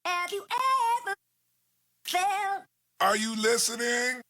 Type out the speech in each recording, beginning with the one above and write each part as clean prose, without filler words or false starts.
Have you ever felt? Are you listening?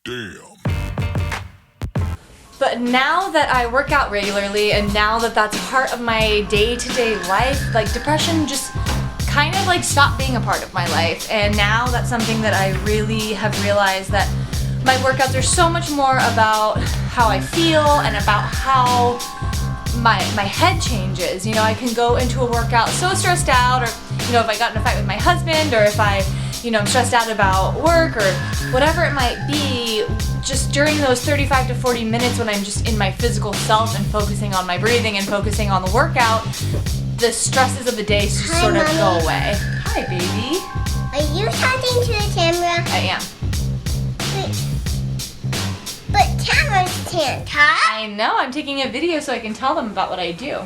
Damn. But now that I work out regularly and now that that's part of my day-to-day life, like depression just kind of like stopped being a part of my life. And now that's something that I really have realized that my workouts are so much more about how I feel and about how my head changes. You know, I can go into a workout so stressed out, or, you know, if I got in a fight with my husband, or if I'm stressed out about work or whatever it might be, just during those 35 to 40 minutes when I'm just in my physical self and focusing on my breathing and focusing on the workout, the stresses of the day just sort of go away. Hi, baby. Are you talking to the camera? I am. Wait. But cameras can't talk. I know, I'm taking a video so I can tell them about what I do.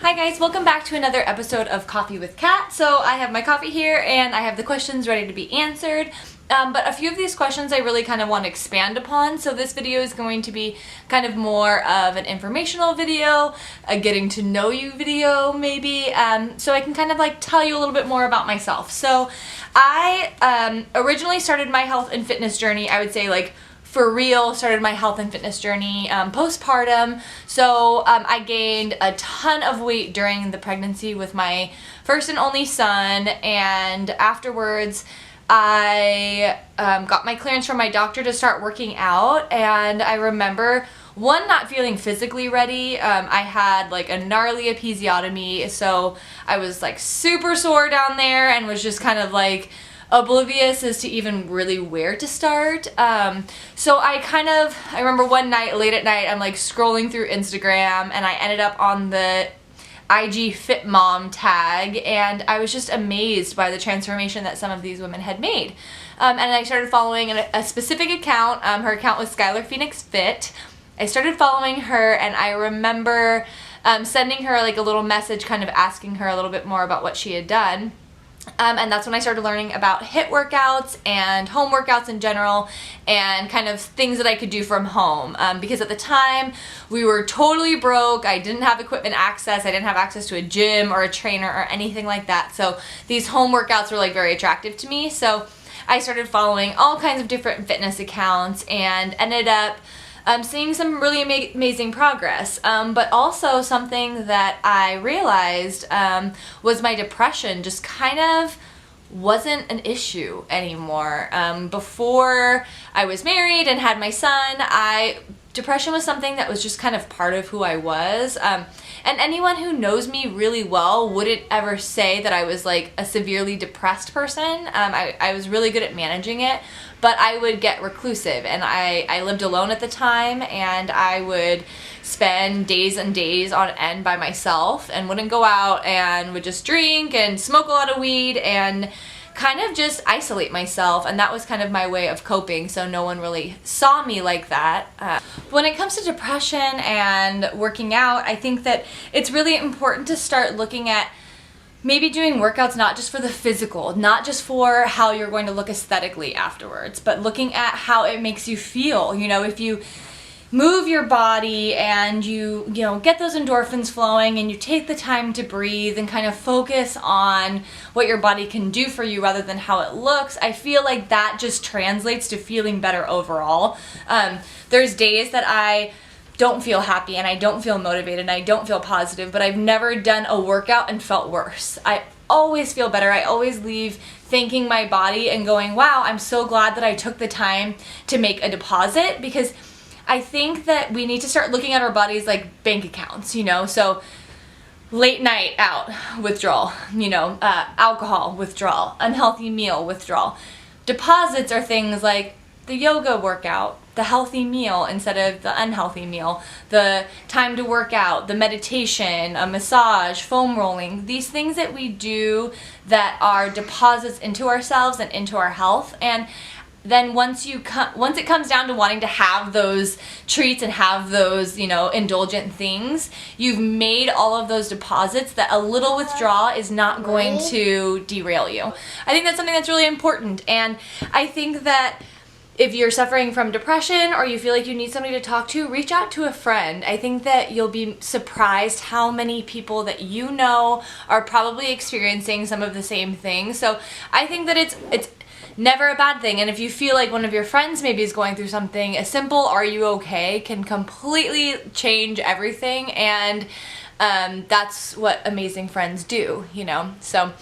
Hi guys, welcome back to another episode of Coffee with Kat. So I have my coffee here and I have the questions ready to be answered. But a few of these questions I really kind of want to expand upon. So this video is going to be kind of more of an informational video, a getting to know you video maybe. So I can kind of like tell you a little bit more about myself. So I originally started my health and fitness journey, I would say like for real, started my health and fitness journey postpartum. So I gained a ton of weight during the pregnancy with my first and only son, and afterwards I got my clearance from my doctor to start working out. And I remember not feeling physically ready. I had like a gnarly episiotomy, so I was like super sore down there and was just kind of like oblivious as to even really where to start. So I remember one night, late at night, I'm like scrolling through Instagram and I ended up on the IG Fit Mom tag, and I was just amazed by the transformation that some of these women had made. And I started following a specific account. Her account was Skylar Phoenix Fit. I started following her, and I remember sending her like a little message kind of asking her a little bit more about what she had done. And that's when I started learning about HIIT workouts and home workouts in general, and kind of things that I could do from home. Because at the time, we were totally broke. I didn't have equipment access. I didn't have access to a gym or a trainer or anything like that. So these home workouts were like very attractive to me. So I started following all kinds of different fitness accounts and ended up seeing some really amazing progress, but also something that I realized was my depression just kind of wasn't an issue anymore. Before I was married and had my son, depression was something that was just kind of part of who I was. And anyone who knows me really well wouldn't ever say that I was like a severely depressed person. I was really good at managing it, but I would get reclusive, and I lived alone at the time, and I would spend days and days on end by myself and wouldn't go out, and would just drink and smoke a lot of weed and kind of just isolate myself, and that was kind of my way of coping, so no one really saw me like that. When it comes to depression and working out, I think that it's really important to start looking at maybe doing workouts not just for the physical, not just for how you're going to look aesthetically afterwards, but looking at how it makes you feel. You know, if you move your body and you get those endorphins flowing and you take the time to breathe and kind of focus on what your body can do for you rather than how it looks, I feel like that just translates to feeling better overall. There's days that I don't feel happy and I don't feel motivated and I don't feel positive, but I've never done a workout and felt worse. I always feel better. I always leave thanking my body and going, wow, I'm so glad that I took the time to make a deposit, because I think that we need to start looking at our bodies like bank accounts, so late night out withdrawal, alcohol withdrawal, unhealthy meal withdrawal. Deposits are things like the yoga workout, the healthy meal instead of the unhealthy meal, the time to work out, the meditation, a massage, foam rolling, these things that we do that are deposits into ourselves and into our health. And then once it comes down to wanting to have those treats and have those, indulgent things, you've made all of those deposits that a little withdrawal is not going to derail you. I think that's something that's really important. And I think that if you're suffering from depression or you feel like you need somebody to talk to, reach out to a friend. I think that you'll be surprised how many people that you know are probably experiencing some of the same things. So I think that it's never a bad thing. And if you feel like one of your friends maybe is going through something, a simple "are you okay" can completely change everything. And that's what amazing friends do, you know. So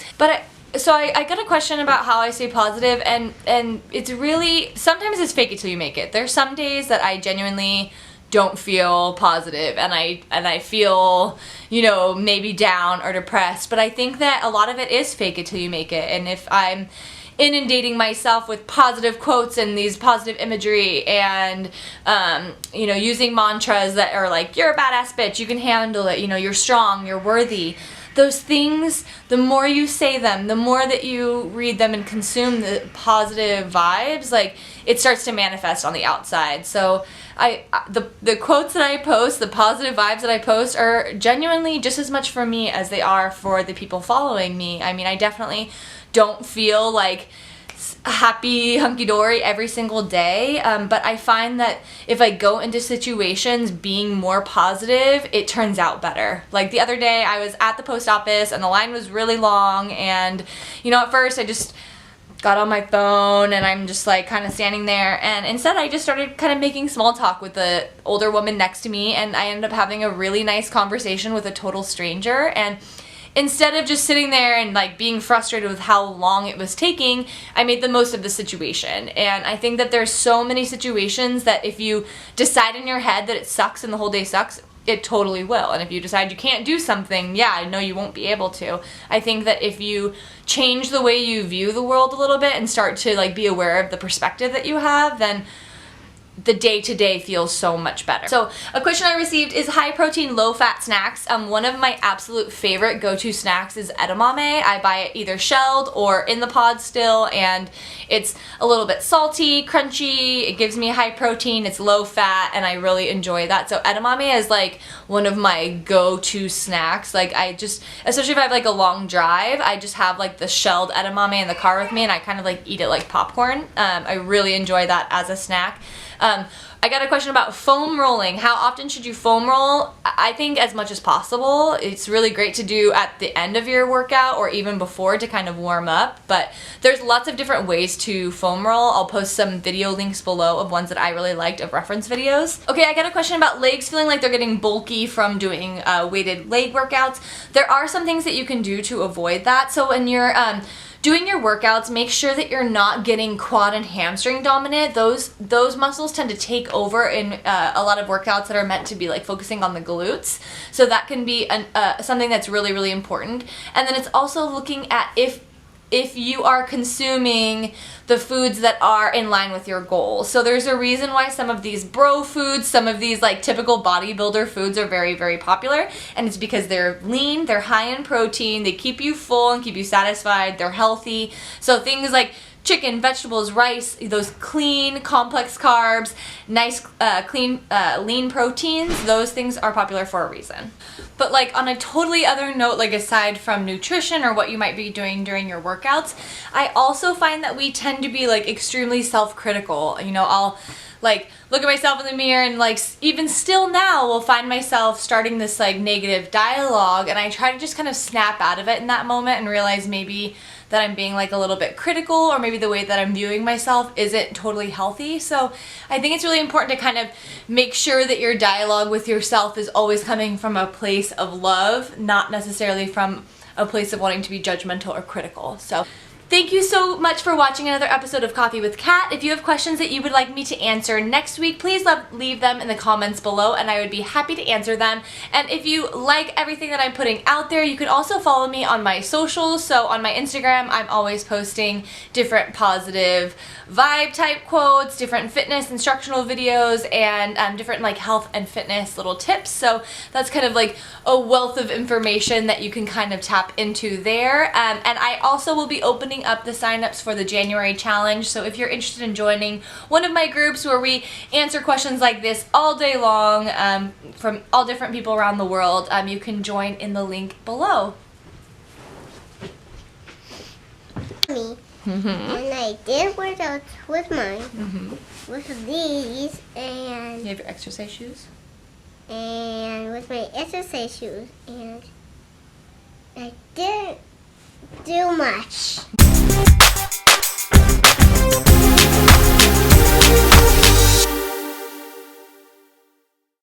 I got a question about how I stay positive, and it's really, sometimes it's fake it till you make it. There's some days that I genuinely don't feel positive, and I feel, you know, maybe down or depressed, but I think that a lot of it is fake it till you make it. And if I'm inundating myself with positive quotes and these positive imagery and you know, using mantras that are like, "You're a badass bitch, you can handle it, you know, you're strong, you're worthy," those things, the more you say them, the more that you read them and consume the positive vibes, like, it starts to manifest on the outside. So the quotes that I post, the positive vibes that I post, are genuinely just as much for me as they are for the people following me. I mean, I definitely don't feel like happy hunky-dory every single day, but I find that if I go into situations being more positive, it turns out better. Like the other day I was at the post office and the line was really long, and you know, at first I just got on my phone and I'm just like kind of standing there, and instead I just started kind of making small talk with the older woman next to me, and I ended up having a really nice conversation with a total stranger. And instead of just sitting there and like being frustrated with how long it was taking, I made the most of the situation. And I think that there's so many situations that if you decide in your head that it sucks and the whole day sucks, it totally will. And if you decide you can't do something, yeah, I know you won't be able to. I think that if you change the way you view the world a little bit and start to like be aware of the perspective that you have, then the day-to-day feels so much better. So a question I received is high protein, low fat snacks. One of my absolute favorite go-to snacks is edamame. I buy it either shelled or in the pod still, and it's a little bit salty, crunchy, it gives me high protein, it's low fat, and I really enjoy that. So edamame is like one of my go-to snacks. Like I just, especially if I have like a long drive, I just have like the shelled edamame in the car with me, and I kind of like eat it like popcorn. I really enjoy that as a snack. I got a question about foam rolling. How often should you foam roll? I think as much as possible. It's really great to do at the end of your workout or even before to kind of warm up, but there's lots of different ways to foam roll. I'll post some video links below of ones that I really liked, of reference videos. Okay, I got a question about legs feeling like they're getting bulky from doing weighted leg workouts. There are some things that you can do to avoid that. So when you're doing your workouts, make sure that you're not getting quad and hamstring dominant. Those muscles tend to take over in a lot of workouts that are meant to be like focusing on the glutes. So that can be something that's really, really important. And then it's also looking at if you are consuming the foods that are in line with your goals. So there's a reason why some of these bro foods, some of these like typical bodybuilder foods are very, very popular, and it's because they're lean, they're high in protein, they keep you full and keep you satisfied, they're healthy. So things like chicken, vegetables, rice, those clean, complex carbs, nice, clean, lean proteins, those things are popular for a reason. But like on a totally other note, like aside from nutrition or what you might be doing during your workouts, I also find that we tend to be like extremely self-critical. You know, I'll like look at myself in the mirror and like even still now will find myself starting this like negative dialogue, and I try to just kind of snap out of it in that moment and realize maybe that I'm being like a little bit critical, or maybe the way that I'm viewing myself isn't totally healthy. So I think it's really important to kind of make sure that your dialogue with yourself is always coming from a place of love, not necessarily from a place of wanting to be judgmental or critical. So thank you so much for watching another episode of Coffee with Kat. If you have questions that you would like me to answer next week, please leave them in the comments below and I would be happy to answer them. And if you like everything that I'm putting out there, you can also follow me on my socials. So on my Instagram, I'm always posting different positive vibe type quotes, different fitness instructional videos, and different like health and fitness little tips. So that's kind of like a wealth of information that you can kind of tap into there. And I also will be opening up the signups for the January challenge. So if you're interested in joining one of my groups where we answer questions like this all day long from all different people around the world, you can join in the link below. Me. Mm-hmm. And I did workouts with mine, with these, and You have your exercise shoes? with my exercise shoes, and I didn't do much.